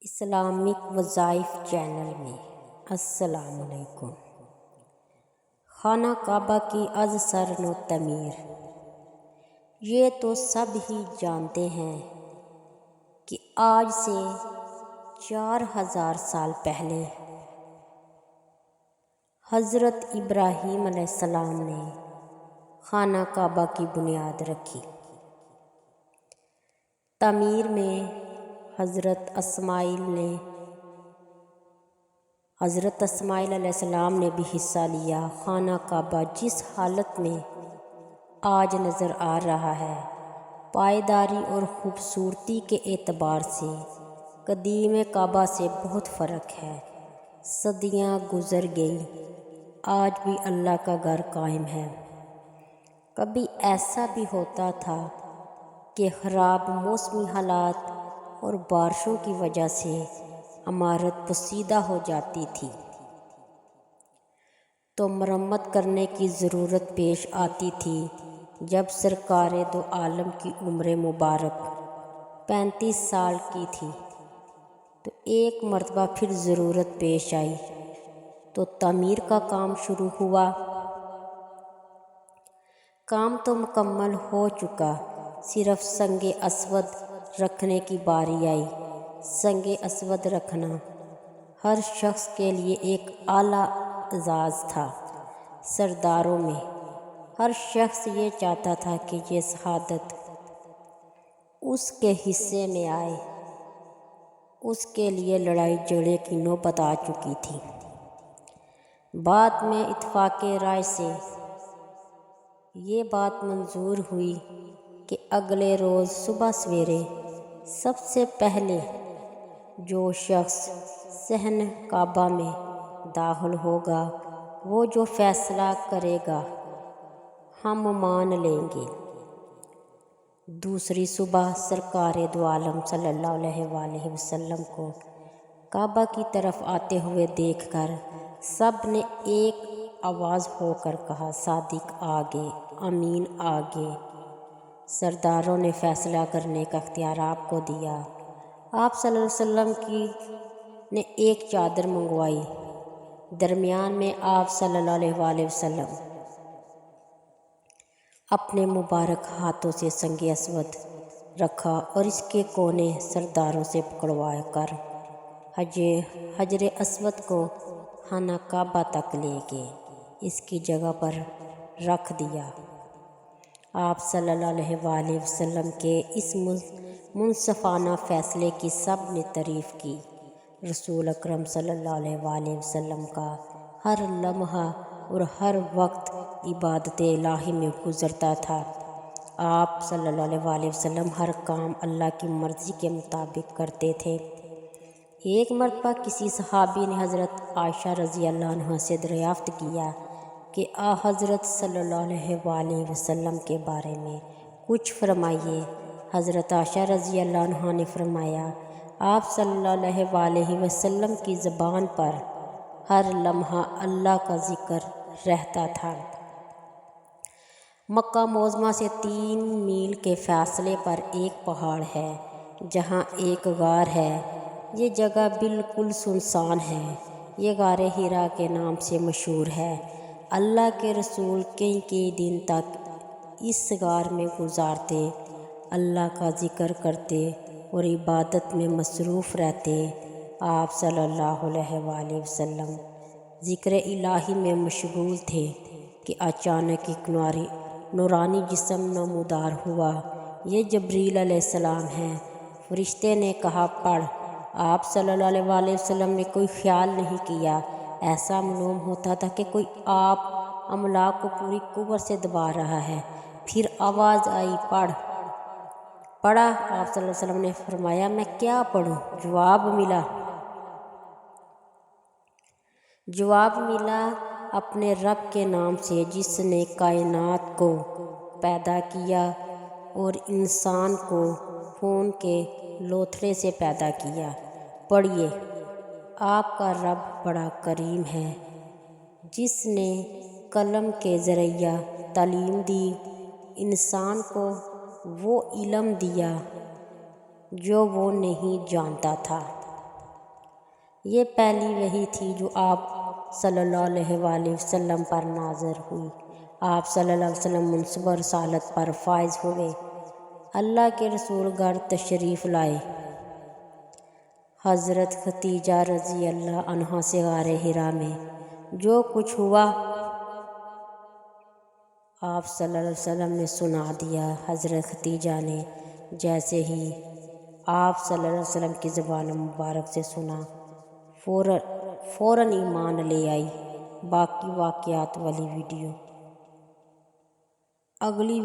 Islamic وظائف channel میں السلام علیکم۔ خانہ کعبہ کی از سر نو تعمیر۔ یہ تو سب ہی جانتے ہیں کہ آج سے 4000 سال پہلے حضرت ابراہیم علیہ السلام نے خانہ کعبہ کی بنیاد رکھی۔ تعمیر میں حضرت اسماعیل علیہ السلام نے بھی حصہ لیا۔ خانہ کعبہ جس حالت میں آج نظر آ رہا ہے، پائیداری اور خوبصورتی کے اعتبار سے قدیم کعبہ سے بہت فرق ہے۔ صدیاں گزر گئی، آج بھی اللہ کا گھر قائم ہے۔ کبھی ایسا بھی ہوتا تھا کہ خراب موسمی حالات اور بارشوں کی وجہ سے عمارت پوسیدہ ہو جاتی تھی تو مرمت کرنے کی ضرورت پیش آتی تھی۔ جب سرکار دو عالم کی عمر مبارک 35 سال کی تھی تو ایک مرتبہ پھر ضرورت پیش آئی تو تعمیر کا کام شروع ہوا۔ کام تو مکمل ہو چکا، صرف سنگ اسود رکھنے کی باری آئی۔ سنگ اسود رکھنا ہر شخص کے لیے ایک اعلیٰ اعزاز تھا۔ سرداروں میں ہر شخص یہ چاہتا تھا کہ یہ شہادت اس کے حصے میں آئے۔ اس کے لیے لڑائی جھگڑے کی نوبت آ چکی تھی۔ بعد میں اتفاق رائے سے یہ بات منظور ہوئی کہ اگلے روز صبح سویرے سب سے پہلے جو شخص صحن کعبہ میں داخل ہوگا، وہ جو فیصلہ کرے گا ہم مان لیں گے۔ دوسری صبح سرکار دو عالم صلی اللہ علیہ وآلہ وسلم کو کعبہ کی طرف آتے ہوئے دیکھ کر سب نے ایک آواز ہو کر کہا، صادق آگے، امین آگے۔ سرداروں نے فیصلہ کرنے کا اختیار آپ کو دیا۔ آپ صلی اللہ علیہ وسلم نے ایک چادر منگوائی۔ درمیان میں آپ صلی اللہ علیہ وآلہ وسلم اپنے مبارک ہاتھوں سے سنگ اسود رکھا اور اس کے کونے سرداروں سے پکڑوا کر حجر اسود کو خانہ کعبہ تک لے گئے، اس کی جگہ پر رکھ دیا۔ آپ صلی اللہ علیہ وآلہ وسلم کے اس منصفانہ فیصلے کی سب نے تعریف کی۔ رسول اکرم صلی اللہ علیہ وآلہ وسلم کا ہر لمحہ اور ہر وقت عبادت الہی میں گزرتا تھا۔ آپ صلی اللہ علیہ وآلہ وسلم ہر کام اللہ کی مرضی کے مطابق کرتے تھے۔ ایک مرتبہ کسی صحابی نے حضرت عائشہ رضی اللہ عنہا سے دریافت کیا کہ حضرت صلی اللہ علیہ وآلہ وسلم کے بارے میں کچھ فرمائیے۔ حضرت عائشہ رضی اللہ عنہا نے فرمایا، آپ صلی اللہ علیہ وآلہ وسلم کی زبان پر ہر لمحہ اللہ کا ذکر رہتا تھا۔ مکہ معظمہ سے 3 میل کے فاصلے پر ایک پہاڑ ہے جہاں ایک غار ہے۔ یہ جگہ بالکل سنسان ہے۔ یہ غار حرا کے نام سے مشہور ہے۔ اللہ کے رسول کئی دن تک اس غار میں گزارتے، اللہ کا ذکر کرتے اور عبادت میں مصروف رہتے۔ آپ صلی اللہ علیہ وآلہ وسلم ذکر الہی میں مشغول تھے کہ اچانک ایک نورانی جسم نمودار ہوا۔ یہ جبریل علیہ السلام ہے۔ فرشتے نے کہا، پڑھ۔ آپ صلی اللہ علیہ وآلہ وسلم نے کوئی خیال نہیں کیا۔ ایسا معلوم ہوتا تھا کہ کوئی آپ املاک کو پوری قوت سے دبا رہا ہے۔ پھر آواز آئی، پڑھ۔ پڑھا۔ آپ صلی اللہ علیہ وسلم نے فرمایا، میں کیا پڑھوں؟ جواب ملا، اپنے رب کے نام سے جس نے کائنات کو پیدا کیا اور انسان کو خون کے لوتھڑے سے پیدا کیا۔ پڑھیے، آپ کا رب بڑا کریم ہے، جس نے قلم کے ذریعہ تعلیم دی، انسان کو وہ علم دیا جو وہ نہیں جانتا تھا۔ یہ پہلی وحی تھی جو آپ صلی اللہ علیہ وآلہ وسلم پر نازل ہوئی۔ آپ صلی اللہ علیہ وسلم منصب رسالت پر فائز ہوئے۔ اللہ کے رسول گھر تشریف لائے۔ حضرت خدیجہ رضی اللہ عنہا سے غار حرا میں جو کچھ ہوا آپ صلی اللہ علیہ وسلم نے سنا دیا۔ حضرت خدیجہ نے جیسے ہی آپ صلی اللہ علیہ وسلم کی زبان مبارک سے سنا فوراً ایمان لے آئی۔ باقی واقعات والی ویڈیو اگلی